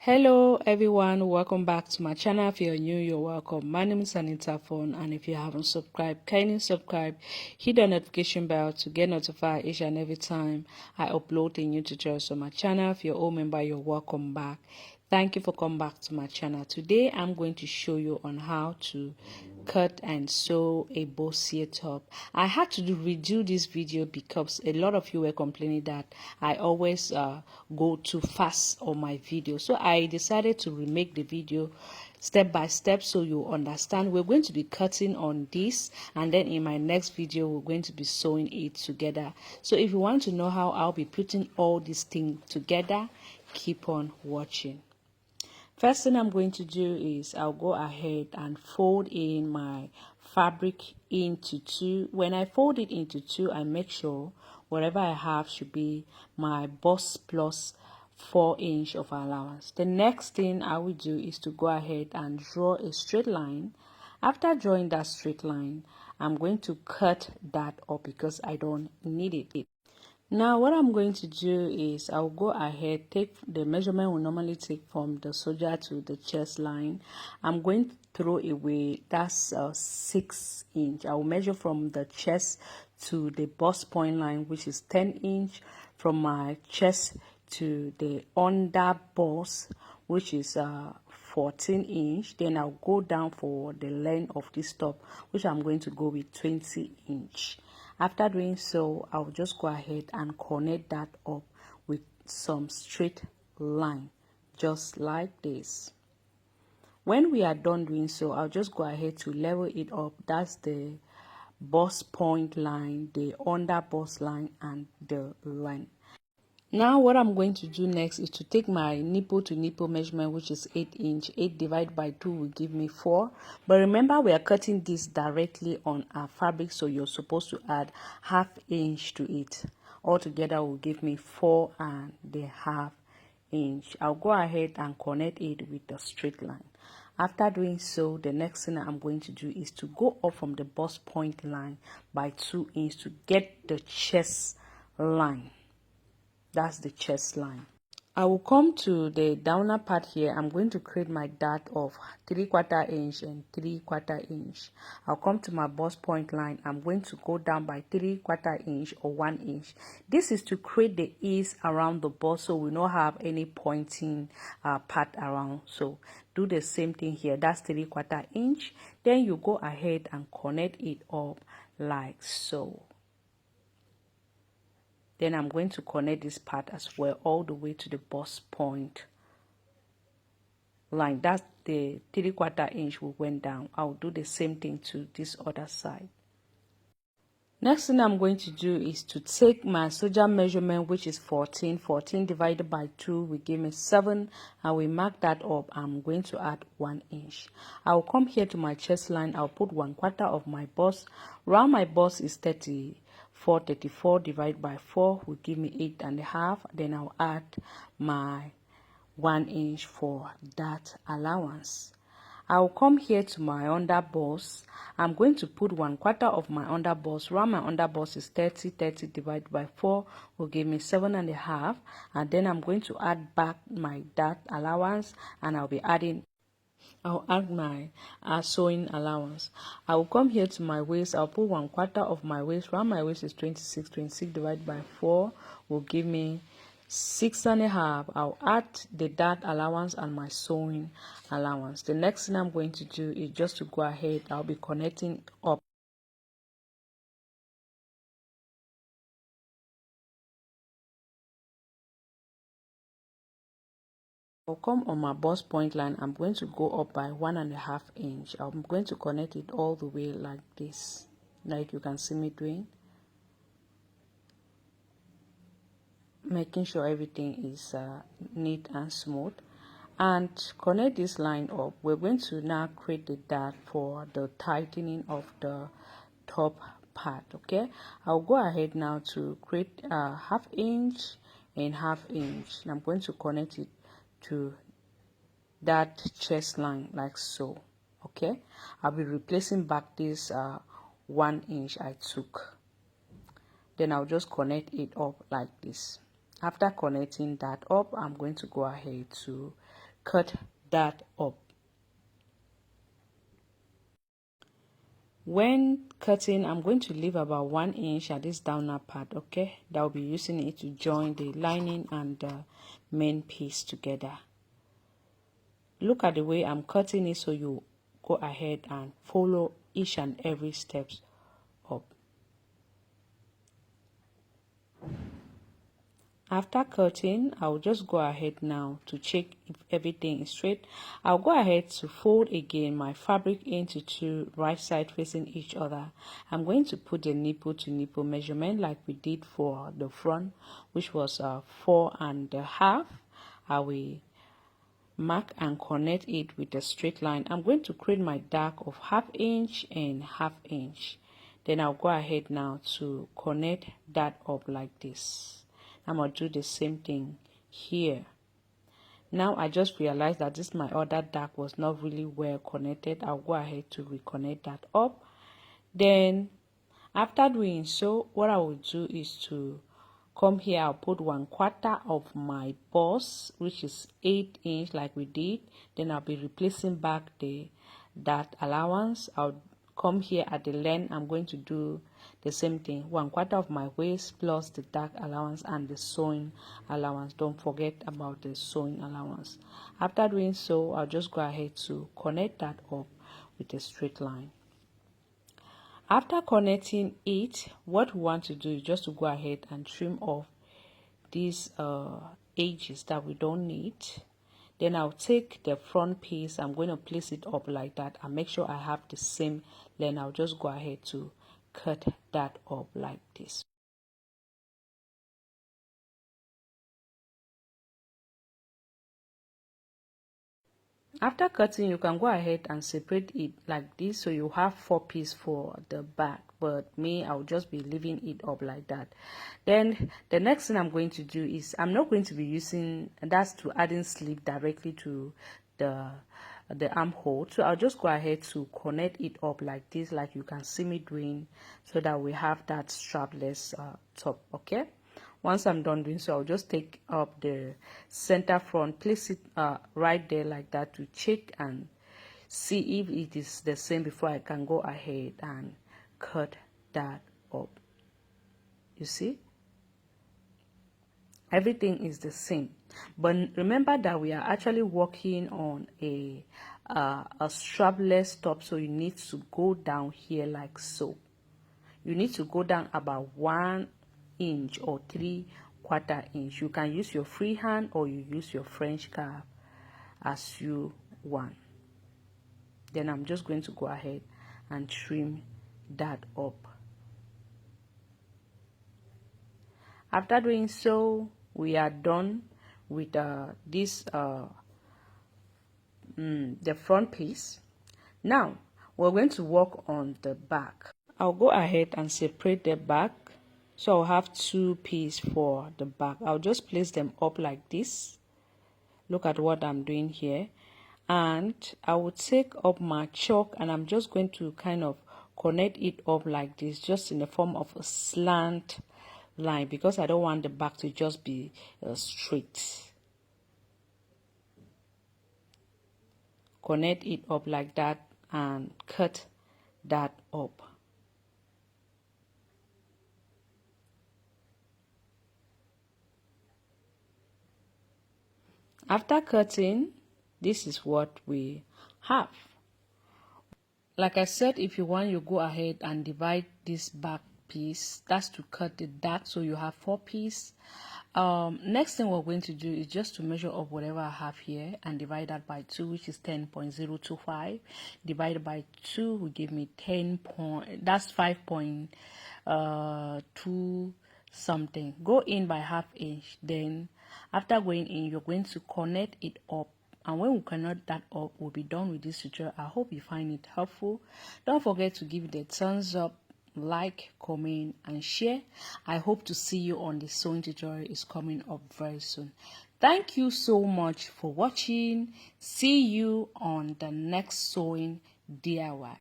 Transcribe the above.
Hello everyone, welcome back to my channel. If you're new, you're welcome. My name is Anita Phone, and if you haven't subscribed, kindly subscribe, hit the notification bell to get notified each and every time I upload a new tutorial on my channel. If you're a old member, you're welcome back. Thank you for coming back to my channel. Today I'm going to show you on how to cut and sew a Bustier top. I had to redo this video because a lot of you were complaining that I always go too fast on my video, so I decided to remake the video step by step so you understand. We're going to be cutting on this, and then in my next video we're going to be sewing it together. So if you want to know how I'll be putting all these things together, keep on watching. First thing I'm going to do is I'll go ahead and fold in my fabric into two. When I fold it into two, I make sure whatever I have should be my bust plus 4" of allowance. The next thing I will do is to go ahead and draw a straight line. After drawing that straight line, I'm going to cut that up because I don't need it. Now what I'm going to do is I'll go ahead, take the measurement we normally take from the shoulder to the chest line. I'm going to throw away that's 6 inch. I'll measure from the chest to the bust point line, which is 10 inch, from my chest to the under bust, which is 14 inch. Then I'll go down for the length of this top, which I'm going to go with 20 inch. After doing so, I'll just go ahead and connect that up with some straight line, just like this. When we are done doing so, I'll just go ahead to level it up. That's the bust point line, the under bust line, and the line. Now what I'm going to do next is to take my nipple to nipple measurement, which is 8 inch. 8 divided by 2 will give me 4. But remember, we are cutting this directly on our fabric, so you're supposed to add ½ inch to it. Altogether will give me 4½ inch. I'll go ahead and connect it with the straight line. After doing so, the next thing I'm going to do is to go up from the bust point line by 2 inch to get the chest line. That's the chest line. I will come to the downer part here. I'm going to create my dart of 3/4 inch and 3/4 inch. I'll come to my bust point line. I'm going to go down by 3/4 inch or 1 inch. This is to create the ease around the bust, so we don't have any pointing part around. So do the same thing here. That's 3/4 inch. Then you go ahead and connect it up like so. Then I'm going to connect this part as well all the way to the bust point line. That's the 3/4 inch we went down. I'll do the same thing to this other side. Next thing I'm going to do is to take my shoulder measurement, which is 14. 14 divided by 2 will give me 7, and we mark that up. I'm going to add 1 inch. I'll come here to my chest line. I'll put 1/4 of my bust. Round my bust is 34. 34 divided by 4 will give me 8½. Then I'll add my 1 inch for that allowance. I'll come here to my under bust. I'm going to put 1/4 of my under bust. Round my under bust is 30. 30 divided by 4 will give me 7½. And then I'm going to add back my dart allowance, and I'll add my sewing allowance. I will come here to my waist. I'll put 1/4 of my waist. Round my waist is 26. 26 divided by 4 will give me 6½. I'll add the dart allowance and my sewing allowance. The next thing I'm going to do is just to go ahead. I'll be connecting up. I'll come on my bust point line. I'm going to go up by 1½ inch. I'm going to connect it all the way like this, like you can see me doing, making sure everything is neat and smooth. And connect this line up. We're going to now create the dart for the tightening of the top part. Okay, I'll go ahead now to create ½ inch and ½ inch, and I'm going to connect it to that chest line like so. Okay, I'll be replacing back this 1 inch I took. Then I'll just connect it up like this. After connecting that up, I'm going to go ahead to cut that up. When cutting, I'm going to leave about 1 inch at this downer part, okay? That will be using it to join the lining and the main piece together. Look at the way I'm cutting it, so you go ahead and follow each and every steps up. After cutting, I'll just go ahead now to check if everything is straight. I'll go ahead to fold again my fabric into two, right side facing each other. I'm going to put the nipple to nipple measurement like we did for the front, which was 4.5. I will mark and connect it with a straight line. I'm going to create my dark of 1/2 inch and 1/2 inch. Then I'll go ahead now to connect that up like this. I'm going to do the same thing here. Now I just realized that this my other dark was not really well connected. I'll go ahead to reconnect that up. Then after doing so, what I will do is to come here. I'll put 1/4 of my bust, which is 8 inch like we did. Then I'll be replacing back that allowance. I'll come here at the length. I'm going to do the same thing, 1/4 of my waist plus the dark allowance and the sewing allowance. Don't forget about the sewing allowance. After doing so, I'll just go ahead to connect that up with a straight line. After connecting it, what we want to do is just to go ahead and trim off these edges that we don't need. Then I'll take the front piece. I'm going to place it up like that and make sure I have the same length. I'll just go ahead to cut that up like this. After cutting, you can go ahead and separate it like this, so you have 4 pieces for the back, but me, I'll just be leaving it up like that. Then the next thing I'm going to do is I'm not going to be using that's to adding sleeve directly to the armhole, so I'll just go ahead to connect it up like this, like you can see me doing, so that we have that strapless top. Okay, once I'm done doing so, I'll just take up the center front, place it right there like that to check and see if it is the same before I can go ahead and cut that up. You see, everything is the same, but remember that we are actually working on a strapless top, so you need to go down here like so. You need to go down about 1 inch or 3/4 inch. You can use your free hand or you use your French curve as you want. Then I'm just going to go ahead and trim that up. After doing so, we are done with the front piece. Now we're going to work on the back. I'll go ahead and separate the back, so I'll have 2 pieces for the back. I'll just place them up like this. Look at what I'm doing here, and I will take up my chalk and I'm just going to kind of connect it up like this, just in the form of a slant line, because I don't want the back to just be straight. Connect it up like that and cut that up. After cutting, this is what we have. Like I said, if you want, you go ahead and divide this back piece. That's to cut the dark, so you have 4 pieces. Next thing we're going to do is just to measure up whatever I have here and divide that by 2, which is 10.025. Divided by 2 will give me 10 point. That's 5.2 something. Go in by 1/2 inch. Then after going in, you're going to connect it up, and when we connect that up, we'll be done with this tutorial. I hope you find it helpful. Don't forget to give it a thumbs up, like, comment and share. I hope to see you on the sewing tutorial. Is coming up very soon. Thank you so much for watching. See you on the next sewing DIY.